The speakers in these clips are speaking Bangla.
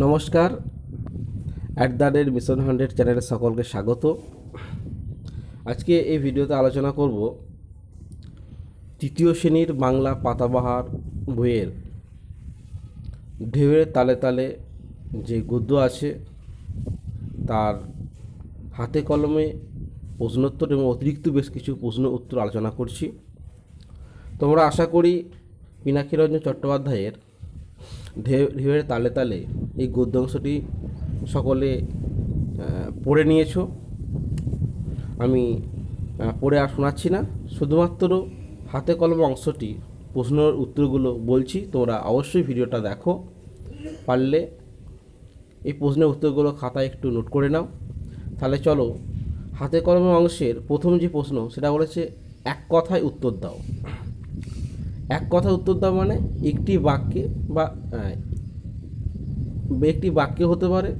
নমস্কার, মিশন 100 চ্যানেলে সকলকে স্বাগত। আজকে এই ভিডিওতে আলোচনা করব তৃতীয় শ্রেণীর বাংলা পাতাবাহার বইয়ের ঢেউয়ের তালে তালে যে গদ্য আছে তার হাতে কলমে প্রশ্নোত্তর এবং অতিরিক্ত বেশ কিছু প্রশ্ন উত্তর আলোচনা করছি। তোমরা আশা করি পিনাকিরঞ্জন চট্টোপাধ্যায়ের ঢেউয়ের তালে তালে এই গদ্যাংশটি সকলে পড়ে নিয়েছো। আমি পড়ে আর শোনাচ্ছি না, শুধুমাত্র হাতে কলমে অংশটি প্রশ্নের উত্তরগুলো বলছি। তোমরা অবশ্যই ভিডিওটা দেখো, পারলে এই প্রশ্নের উত্তরগুলো খাতায় একটু নোট করে নাও। তাহলে চলো, হাতে কলমে অংশের প্রথম যে প্রশ্ন সেটা বলেছে এক কথায় উত্তর দাও। এক কথায় উত্তর দাও মানে একটি বাক্যে বা একটি বাক্যে হতে পারে,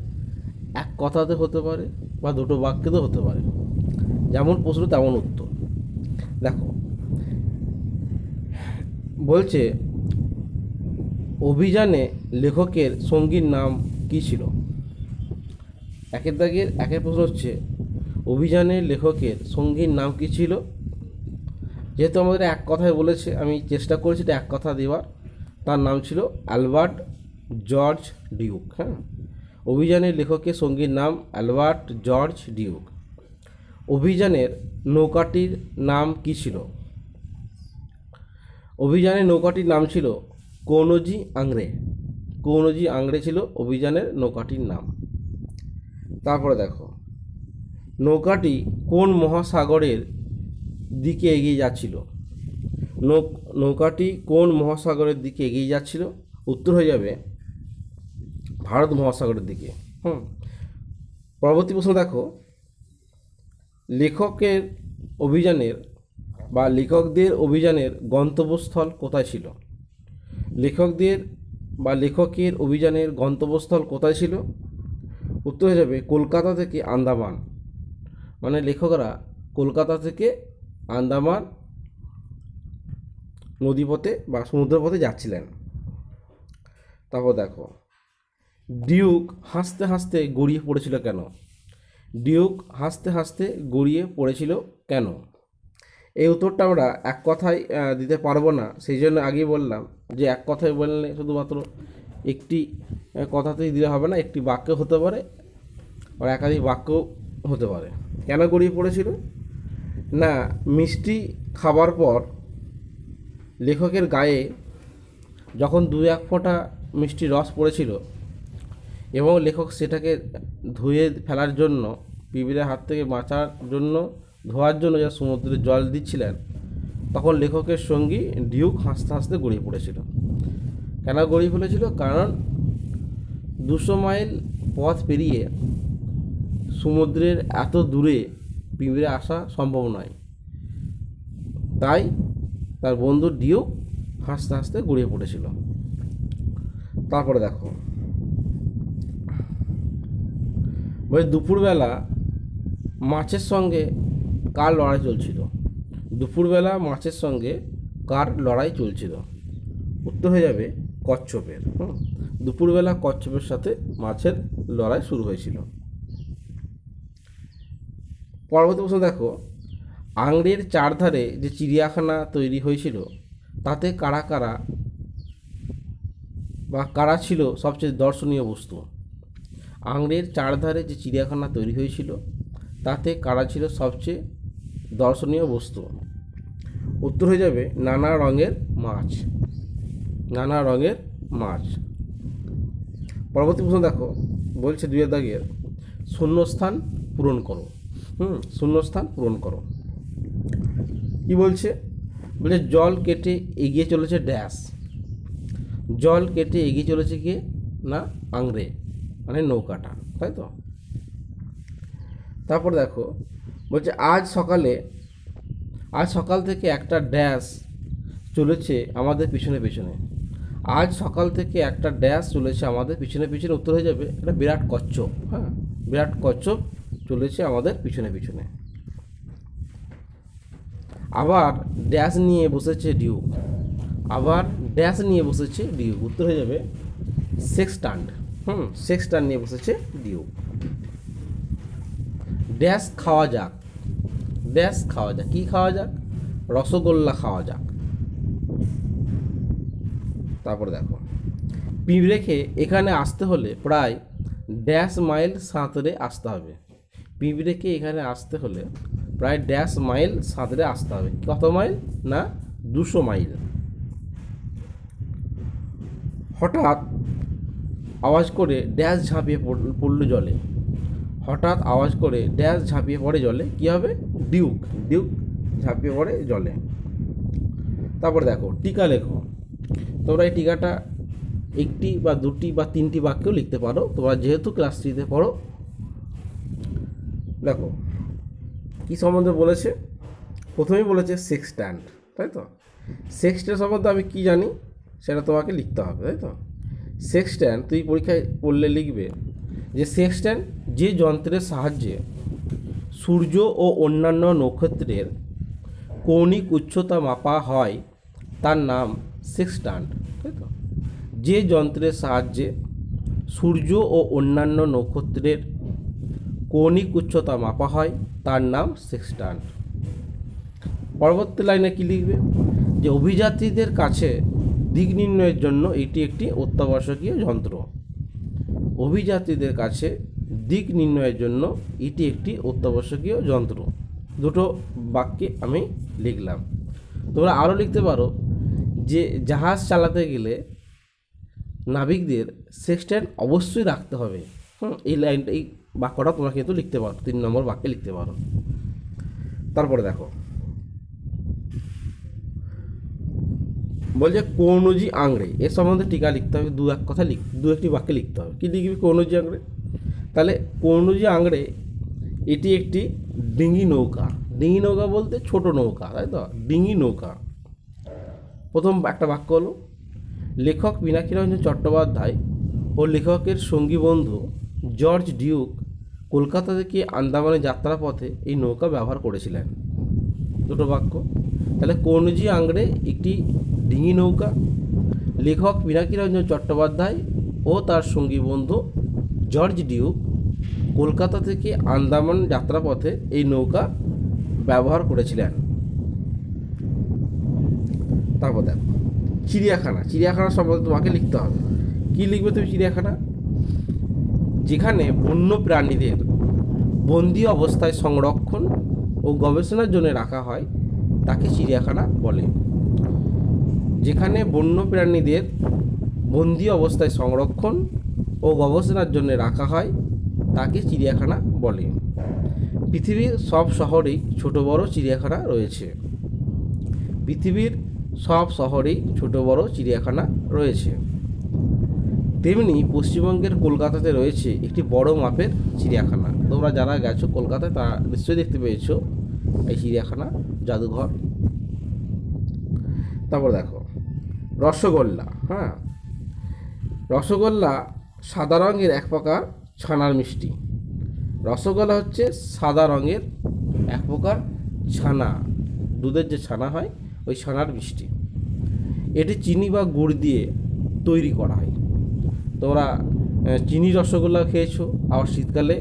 এক কথাতে হতে পারে, বা দুটো বাক্যেতে হতে পারে। যেমন প্রশ্ন তেমন উত্তর। দেখো, বলছে অভিযানে লেখকের সঙ্গীর নাম কী ছিল। একের প্রশ্ন হচ্ছে অভিযানে লেখকের সঙ্গীর নাম কী ছিল। যেহেতু আমাদের এক কথায় বলেছে, আমি চেষ্টা করেছি এটা এক কথা দেওয়ার। তার নাম ছিল অ্যালবার্ট জর্জ ডিউক। অভিযানের লেখকের সঙ্গীর নাম অ্যালবার্ট জর্জ ডিউক। অভিযানের নৌকাটির নাম কী ছিল। অভিযানের নৌকাটির নাম ছিল কৌনজি আংরে। কৌনজি আংরে ছিল অভিযানের নৌকাটির নাম। তারপরে দেখো, নৌকাটি কোন মহাসাগরের দিকে এগিয়ে যাচ্ছিল। নৌকাটি কোন মহাসাগরের দিকে এগিয়ে যাচ্ছিল। উত্তর হয়ে যাবে ভারত মহাসাগরের দিকে। পরবর্তী প্রশ্ন দেখো, লেখকের অভিযানের বা লেখকদের অভিযানের গন্তব্যস্থল কোথায় ছিল। লেখকের অভিযানের গন্তব্যস্থল কোথায় ছিল। উত্তর হয়ে যাবে কলকাতা থেকে আন্দামান। মানে লেখকরা কলকাতা থেকে আন্দামান নদীপথে বা সমুদ্রপথে যাচ্ছিলেন। তারপর দেখো, ডিউক হাসতে হাসতে গড়িয়ে পড়েছিল কেন। ডিউক হাসতে হাসতে গড়িয়ে পড়েছিল কেন। এই উত্তরটা আমরা এক কথায় দিতে পারবো না, সেই জন্য আগেই বললাম যে এক কথায় বললে শুধুমাত্র একটি কথাতেই দিলে হবে না, একটি বাক্য হতে পারে আর একাধিক বাক্য হতে পারে। কেন গড়িয়ে পড়েছিল না, মিষ্টি খাবার পর লেখকের গায়ে যখন দু এক ফোঁটা মিষ্টি রস পড়েছিল এবং লেখক সেটাকে ধুয়ে ফেলার জন্য, পিঁপড়ের হাত থেকে বাঁচার জন্য, ধোয়ার জন্য যা সমুদ্রে জল দিচ্ছিলেন, তখন লেখকের সঙ্গী ডিউক হাসতে হাসতে গড়িয়ে পড়েছিল। কেন গড়িয়ে ফেলেছিল, কারণ 200 মাইল পথ পেরিয়ে সমুদ্রের এত দূরে পিঁপড়ে আসা সম্ভব নয়, তাই তার বন্ধু ডিউক হাসতে হাসতে গড়িয়ে পড়েছিল। তারপরে দেখো, দুপুরবেলা মাছের সঙ্গে কার লড়াই চলছিল। দুপুরবেলা মাছের সঙ্গে কার লড়াই চলছিল। উত্তর হয়ে যাবে কচ্ছপের। দুপুরবেলা কচ্ছপের সাথে মাছের লড়াই শুরু হয়েছিল। পরবর্তী প্রশ্ন দেখো, আংড়ের চারধারে যে চিড়িয়াখানা তৈরি হয়েছিল তাতে কারা ছিল সবচেয়ে দর্শনীয় বস্তু। আংড়ের চারধারে যে চিড়িয়াখানা তৈরি হয়েছিল তাতে কারা ছিল সবচেয়ে দর্শনীয় বস্তু। উত্তর হয়ে যাবে নানা রঙের মাছ। নানা রঙের মাছ। পরবর্তী প্রশ্ন দেখো, বলছে 2 দাগের শূন্যস্থান পূরণ করো। শূন্যস্থান পূরণ করো। কি বলছে, জল কেটে এগিয়ে চলেছে ড্যাশ। জল কেটে এগিয়ে চলেছে কে না, আংড়ে মানে নৌকাটা, তাই তো। তারপর দেখো, বলছে আজ সকাল থেকে একটা ড্যাশ চলেছে আমাদের পিছনে পিছনে। আজ সকাল থেকে একটা ড্যাশ চলেছে আমাদের পিছনে পিছনে। উত্তর হয়ে যাবে একটা বিরাট কচ্ছপ। বিরাট কচ্ছপ চলেছে আমাদের পিছনে পিছনে। আবার ড্যাশ নিয়ে বসেছে ডিউক। উত্তর হয়ে যাবে সেক্সট্যান্ট। সেক্সটান নিয়ে বসেছে ডিউক। ড্যাশ খাওয়া যাক, ড্যাশ খাওয়া যাক, কী খাওয়া যাক? রসগোল্লা খাওয়া যাক। তারপর দেখো, পিঁপড়েকে এখানে আসতে হলে প্রায় ড্যাশ মাইল সাঁতরে আসতে হবে। পিঁপড়েকে এখানে আসতে হলে প্রায় ড্যাশ মাইল সাঁতরে আসতে হবে। কত মাইল? না, 200 মাইল। হঠাৎ আওয়াজ করে ড্যাশ ঝাঁপিয়ে পড়ল জলে। হঠাৎ আওয়াজ করে ড্যাশ ঝাঁপিয়ে পড়ে জলে। কী হবে? ডিউক। ডিউক ঝাঁপিয়ে পড়ে জলে। তারপর দেখো, টিকা লেখো। তোমরা এই টিকাটা একটি বা দুটি বা তিনটি বাক্যও লিখতে পারো, তোমরা যেহেতু ক্লাস 3-তে পড়ো। দেখো কী সম্বন্ধে বলেছে, প্রথমেই বলেছে সেক্সট্যান্ট, তাই তো? সেক্সট্যান্ট সম্বন্ধে আমি কী জানি সেটা তোমাকে লিখতে হবে, তাই তো? সেক্সট্যান্ট তুই পরীক্ষায় পড়লে লিখবে যে সেক্সট্যান্ট যে যন্ত্রের সাহায্যে সূর্য ও অন্যান্য নক্ষত্রের কৌণিক উচ্চতা মাপা হয় তার নাম সেক্সট্যান্ট, তাই তো? যে যন্ত্রের সাহায্যে সূর্য ও অন্যান্য নক্ষত্রের কৌণিক উচ্চতা মাপা হয় তার নাম সেক্সট্যান্ট। পরবর্তী লাইনে কী লিখবে? যে অভিযাত্রীদের কাছে দিক নির্ণয়ের জন্য এটি একটি অত্যাবশ্যকীয় যন্ত্র। অভিযাত্রীদের কাছে দিক নির্ণয়ের জন্য এটি একটি অত্যাবশ্যকীয় যন্ত্র। দুটো বাক্যে আমি লিখলাম। তোমরা আরও লিখতে পারো যে জাহাজ চালাতে গেলে নাবিকদের সেক্সট্যান্ট অবশ্যই রাখতে হবে। এই লাইনটা, এই বাক্যটা তোমরা কিন্তু লিখতে পারো, 3 নম্বর বাক্যে লিখতে পারো। তারপরে দেখো, বলছে কৌনজি আংড়ে, এর সম্বন্ধে টিকা লিখতে হবে। দু একটি বাক্যে লিখতে হবে। কী লিখবি? কৌনজি আংড়ে। তাহলে কৌনজি আংড়ে এটি একটি ডিঙি নৌকা। ডিঙি নৌকা বলতে ছোট নৌকা, তাই তো? ডিঙি নৌকা। প্রথম একটা বাক্য হলো, লেখক মীনাক্ষীরঞ্জন চট্টোপাধ্যায় ও লেখকের সঙ্গী বন্ধু জর্জ ডিউক কলকাতা থেকে আন্দামানে যাত্রাপথে এই নৌকা ব্যবহার করেছিলেন। দুটো বাক্য। তাহলে কৌনজি আংড়ে একটি ডিঙি নৌকা, লেখক মীনাক্ষীরঞ্জন চট্টোপাধ্যায় ও তার সঙ্গী বন্ধু জর্জ ডিউক কলকাতা থেকে আন্দামান যাত্রাপথে এই নৌকা ব্যবহার করেছিলেন। তারপর দেখো, চিড়িয়াখানা। চিড়িয়াখানা সম্বন্ধে তোমাকে লিখতে হবে। কী লিখবে তুমি? চিড়িয়াখানা যেখানে বন্য প্রাণীদের বন্দি অবস্থায় সংরক্ষণ ও গবেষণার জন্য রাখা হয় তাকে চিড়িয়াখানা বলে। যেখানে বন্য প্রাণীদের বন্দি অবস্থায় সংরক্ষণ ও গবেষণার জন্য রাখা হয় তাকে চিড়িয়াখানা বলে। পৃথিবীর সব শহরেই ছোট বড় চিড়িয়াখানা রয়েছে। পৃথিবীর সব শহরেই ছোট বড় চিড়িয়াখানা রয়েছে। তেমনি পশ্চিমবঙ্গের কলকাতাতে রয়েছে একটি বড় মাপের চিড়িয়াখানা। তোমরা যারা গেছো কলকাতায় তারা নিশ্চয়ই দেখতে পেয়েছো এই চিড়িয়াখানা, জাদুঘর। তারপর দেখো, রসগোল্লা। রসগোল্লা সাদা রঙের এক প্রকার ছানার মিষ্টি। রসগোল্লা হচ্ছে সাদা রঙের এক প্রকার ছানা, দুধের যে ছানা হয় ওই ছানার মিষ্টি। এটি চিনি বা গুড় দিয়ে তৈরি করা হয়। তোমরা চিনি রসগোল্লা খেয়েছো, আবার শীতকালে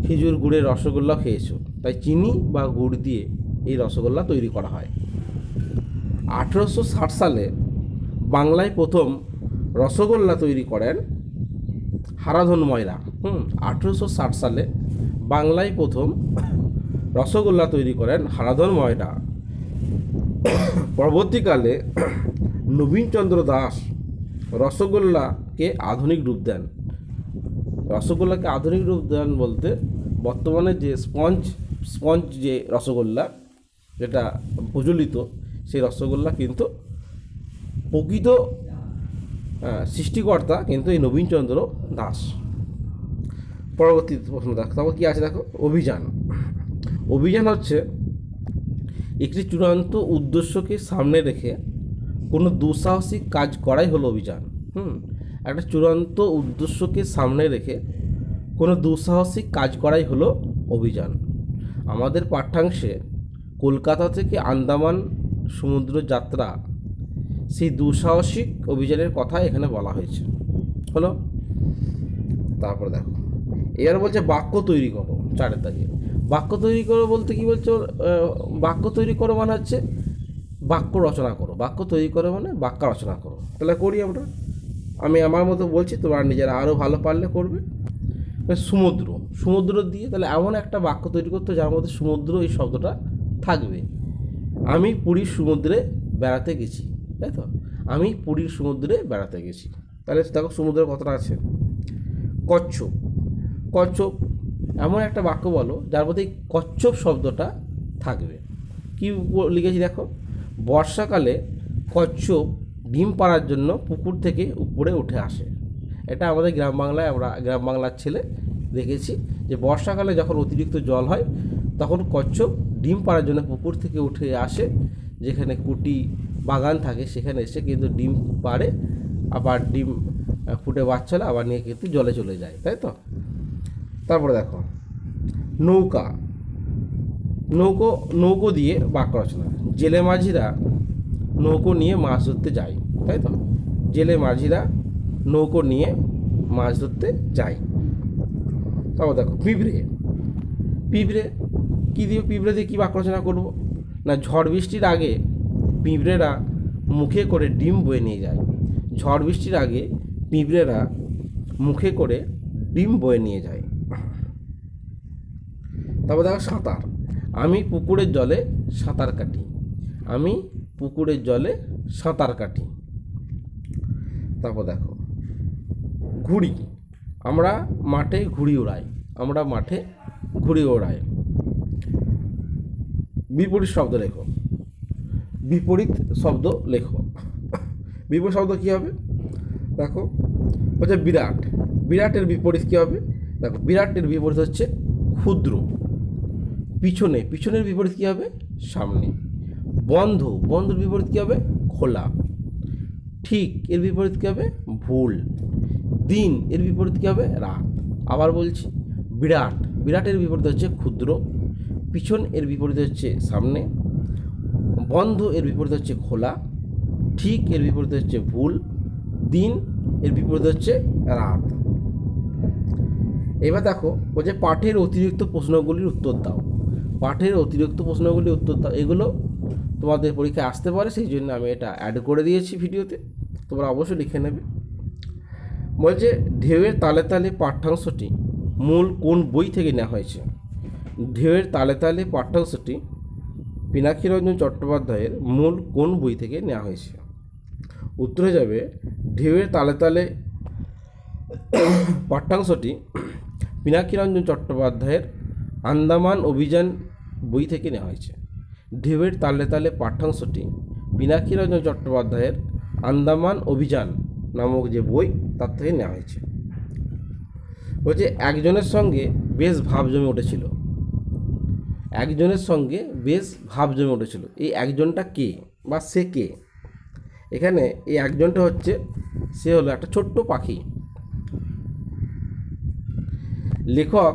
খেজুর গুড়ের রসগোল্লা খেয়েছো। তাই চিনি বা গুড় দিয়ে এই রসগোল্লা তৈরি করা হয়। 1860 সালে বাংলায় প্রথম রসগোল্লা তৈরি করেন হারাধন ময়রা। 1860 সালে বাংলায় প্রথম রসগোল্লা তৈরি করেন হারাধন ময়রা। পরবর্তীকালে নবীনচন্দ্র দাস রসগোল্লাকে আধুনিক রূপ দেন। রসগোল্লাকে আধুনিক রূপ দেন বলতে বর্তমানে যে স্পঞ্জ যে রসগোল্লা যেটা প্রচলিত, সেই রসগোল্লা কিন্তু প্রকৃত সৃষ্টিকর্তা কিন্তু এই নবীনচন্দ্র দাস। পরবর্তী প্রশ্ন দেখো, তারপর কী আছে দেখো, অভিযান। অভিযান হচ্ছে একটি চূড়ান্ত উদ্দেশ্যকে সামনে রেখে কোনো দুঃসাহসিক কাজ করাই হলো অভিযান। একটা চূড়ান্ত উদ্দেশ্যকে সামনে রেখে কোনো দুঃসাহসিক কাজ করাই হলো অভিযান। আমাদের পাঠ্যাংশে কলকাতা থেকে আন্দামান সমুদ্র যাত্রা, সেই দুঃসাহসিক অভিযানের কথা এখানে বলা হয়েছে। হলো তারপরে দেখো এবার বলছে বাক্য তৈরি করো, 4 দাগে বাক্য তৈরি করো বলতে কি বলছো, বাক্য তৈরি করো মানে হচ্ছে বাক্য রচনা করো, বাক্য তৈরি করো মানে বাক্য রচনা করো। তাহলে করি আমরা, আমি আমার মতো বলছি, তোমরা নিজেরা আরও ভালো পারলে করবে। সমুদ্র, সমুদ্র দিয়ে তাহলে এমন একটা বাক্য তৈরি করতে যার মধ্যে সমুদ্র এই শব্দটা থাকবে। আমি পুরীর সমুদ্রে বেড়াতে গেছি, তাই তো, আমি পুরীর সমুদ্রে বেড়াতে গেছি। তাহলে দেখো সমুদ্রের কতটা আছে। কচ্ছপ, কচ্ছপ এমন একটা বাক্য বলো যার মধ্যে এই কচ্ছপ শব্দটা থাকবে। কি লিখেছি দেখো, বর্ষাকালে কচ্ছপ ডিম পাড়ার জন্য পুকুর থেকে উপরে উঠে আসে। এটা আমাদের গ্রাম বাংলায়, আমরা গ্রাম বাংলার ছেলে দেখেছি যে বর্ষাকালে যখন অতিরিক্ত জল হয় তখন কচ্ছপ ডিম পাড়ার জন্য পুকুর থেকে উঠে আসে, যেখানে কুটি বাগান থাকে সেখানে এসে কিন্তু ডিম পাড়ে, আবার ডিম ফুটে বাচ্চা হলে আবার নিয়ে কিন্তু জলে চলে যায়, তাই তো। তারপরে দেখো নৌকা, নৌকো দিয়ে বাক্য রচনা। জেলে মাঝিরা নৌকো নিয়ে মাছ ধরতে যায়, তাই তো, জেলে মাঝিরা নৌকো নিয়ে মাছ ধরতে যায়। তারপর দেখো পিঁপড়ে, পিঁপড়ে কী দিয়ে, পিঁপড়ে দিয়ে কী বাক্য রচনা করবো না, ঝড় বৃষ্টির আগে পিঁপড়েরা মুখে করে ডিম বয়ে নিয়ে যায়। ঝড় বৃষ্টির আগে পিঁপড়েরা মুখে করে ডিম বয়ে নিয়ে যায়। তারপর দেখো সাঁতার, আমি পুকুরের জলে সাঁতার কাটি, আমি পুকুরের জলে সাঁতার কাটি। তারপর দেখো ঘুড়ি, আমরা মাঠে ঘুড়ি ওড়াই, আমরা মাঠে ঘুড়ি ওড়াই। বিপরীত শব্দ লেখো, বিপরীত শব্দ লেখো। বিপরীত শব্দ কী হবে দেখো, হচ্ছে বিরাট, বিরাটের বিপরীত কী হবে দেখো, বিরাটের বিপরীত হচ্ছে ক্ষুদ্র। পিছনে, পিছনের বিপরীত কী হবে সামনে। বন্ধ, বন্ধুর বিপরীত কী হবে খোলা। ঠিক এর বিপরীত কী হবে ভুল। দিন এর বিপরীত কী হবে রাত। আবার বলছি, বিরাট, বিরাটের বিপরীত হচ্ছে ক্ষুদ্র। পিছন এর বিপরীত হচ্ছে সামনে। বন্ধ এর বিপরীত হচ্ছে খোলা। ঠিক এর বিপরীত হচ্ছে ভুল। দিন এর বিপরীত হচ্ছে রাত। এবার দেখো বলছে পাঠের অতিরিক্ত প্রশ্নগুলির উত্তর দাও, পাঠের অতিরিক্ত প্রশ্নগুলির উত্তর দাও। এগুলো তোমাদের পরীক্ষায় আসতে পারে, সেই জন্য আমি এটা অ্যাড করে দিয়েছি ভিডিওতে, তোমরা অবশ্যই লিখে নেবে। বলছে ঢেউয়ের তালে তালে পাঠ্যাংশটি মূল কোন বই থেকে নেওয়া হয়েছে। ঢেউয়ের তালে তালে পাঠ্যাংশটি পিনাকিরঞ্জন চট্টোপাধ্যায়ের মূল কোন বই থেকে নেওয়া হয়েছে। উত্তর হয়ে যাবে ঢেউয়ের তালে তালে পাঠ্যাংশটি পিনাকিরঞ্জন চট্টোপাধ্যায়ের আন্দামান অভিযান বই থেকে নেওয়া হয়েছে। ঢেউয়ের তালে তালে পাঠ্যাংশটি পিনাকিরঞ্জন চট্টোপাধ্যায়ের আন্দামান অভিযান নামক যে বই তার থেকে নেওয়া হয়েছে। বলছে একজনের সঙ্গে বেশ ভাব জমে উঠেছিল, একজনের সঙ্গে বেশ ভাব জমে উঠেছিল। এই একজনটা কে বা সে কে, এখানে এই একজনটা হচ্ছে, সে হলো একটা ছোট্ট পাখি। লেখক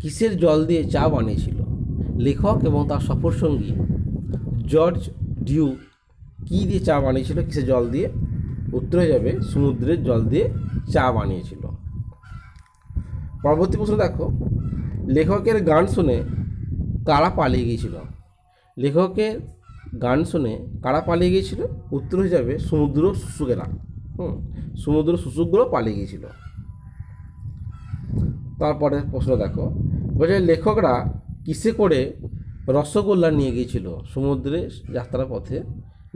কিসের জল দিয়ে চা বানিয়েছিল। লেখক এবং তার সফরসঙ্গী জর্জ ডিউক কী দিয়ে চা বানিয়েছিল, কিসের জল দিয়ে। উত্তর হয়ে যাবে সমুদ্রের জল দিয়ে চা বানিয়েছিল। পরবর্তী প্রশ্ন দেখো, লেখকের গান শুনে কারা পালিয়ে গিয়েছিল। লেখকের গান শুনে কারা পালিয়ে গিয়েছিল। উত্তর হয়ে যাবে সমুদ্র শুশুকেরা। সমুদ্র শুশুকগুলো পালিয়ে গিয়েছিল। তারপরে প্রশ্ন দেখো, বলছে লেখকরা কিসে করে রসগোল্লা নিয়ে গিয়েছিল সমুদ্রে যাত্রার পথে।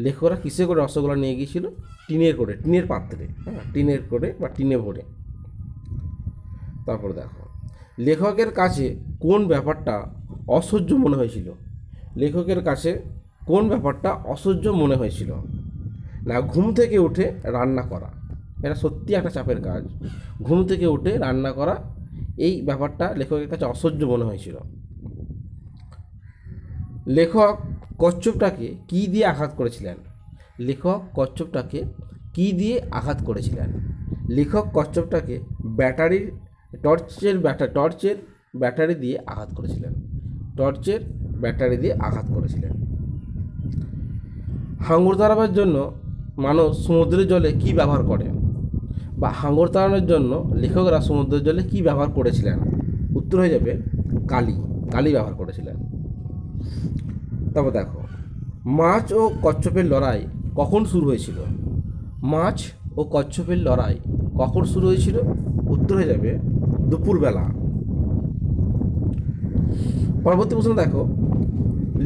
লেখকরা কিসে করে রসগোল্লা নিয়ে গিয়েছিল, টিনের করে, টিনের পাত্রে, টিনের করে বা টিনে ভরে। তারপরে দেখো লেখকের কাছে কোন ব্যাপারটা অসহ্য মনে হয়েছিল। লেখকের কাছে কোন ব্যাপারটা অসহ্য মনে হয়েছিল না, ঘুম থেকে উঠে রান্না করা। এটা সত্যি একটা চাপের কাজ, ঘুম থেকে উঠে রান্না করা, এই ব্যাপারটা লেখকের কাছে অসহ্য মনে হয়েছিল। লেখক কচ্ছপটাকে কী দিয়ে আঘাত করেছিলেন। লেখক কচ্ছপটাকে কী দিয়ে আঘাত করেছিলেন। লেখক কচ্ছপটাকে টর্চের ব্যাটারি দিয়ে আঘাত করেছিলেন। টর্চের ব্যাটারি দিয়ে আঘাত করেছিলেন। হাঙর তাড়াবার জন্য মানুষ সমুদ্রের জলে কি ব্যবহার করে। বা হাঙর তাড়ানোর জন্য লেখকরা সমুদ্রের জলে কী ব্যবহার করেছিলেন? উত্তর হয়ে যাবে কালি। কালি ব্যবহার করেছিলেন। তারপর দেখো, মাছ ও কচ্ছপের লড়াই কখন শুরু হয়েছিল? মাছ ও কচ্ছপের লড়াই কখন শুরু হয়েছিল? উত্তর হয়ে যাবে দুপুরবেলা। পরবর্তী প্রশ্ন দেখো,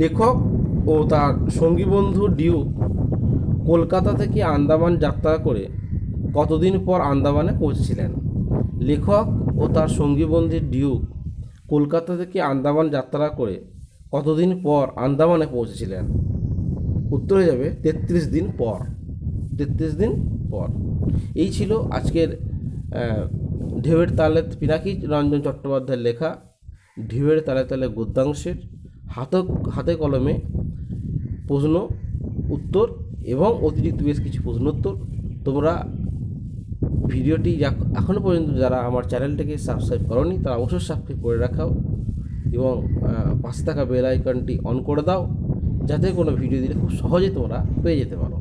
লেখক ও তার সঙ্গী বন্ধু ডিউক কলকাতা থেকে আন্দামান যাত্রা করে কতদিন পর আন্দামানে পৌঁছেছিলেন? লেখক ও তার সঙ্গী বন্ধু ডিউক কলকাতা থেকে আন্দামান যাত্রা করে কতদিন পর আন্দামানে পৌঁছেছিলেন? উত্তর হয়ে যাবে 33 দিন পর। 33 দিন পর। এই ছিল আজকের ঢেউয়ের তালে পিনাকি রঞ্জন চট্টোপাধ্যায়ের লেখা ঢেউয়ের তালে তালে গদ্যাংশের হাতে কলমে প্রশ্ন উত্তর এবং অতিরিক্ত বেশ কিছু প্রশ্ন উত্তর। তোমরা ভিডিওটি এখনও পর্যন্ত যারা আমার চ্যানেলটিকে সাবস্ক্রাইব করোনি তারা অবশ্যই সাবস্ক্রাইব করে রাখাও এবং পাশে থাকা বেল আইকনটি অন করে দাও, যাতে কোনো ভিডিও দিলে খুব সহজে তোমরা পেয়ে যেতে পারো।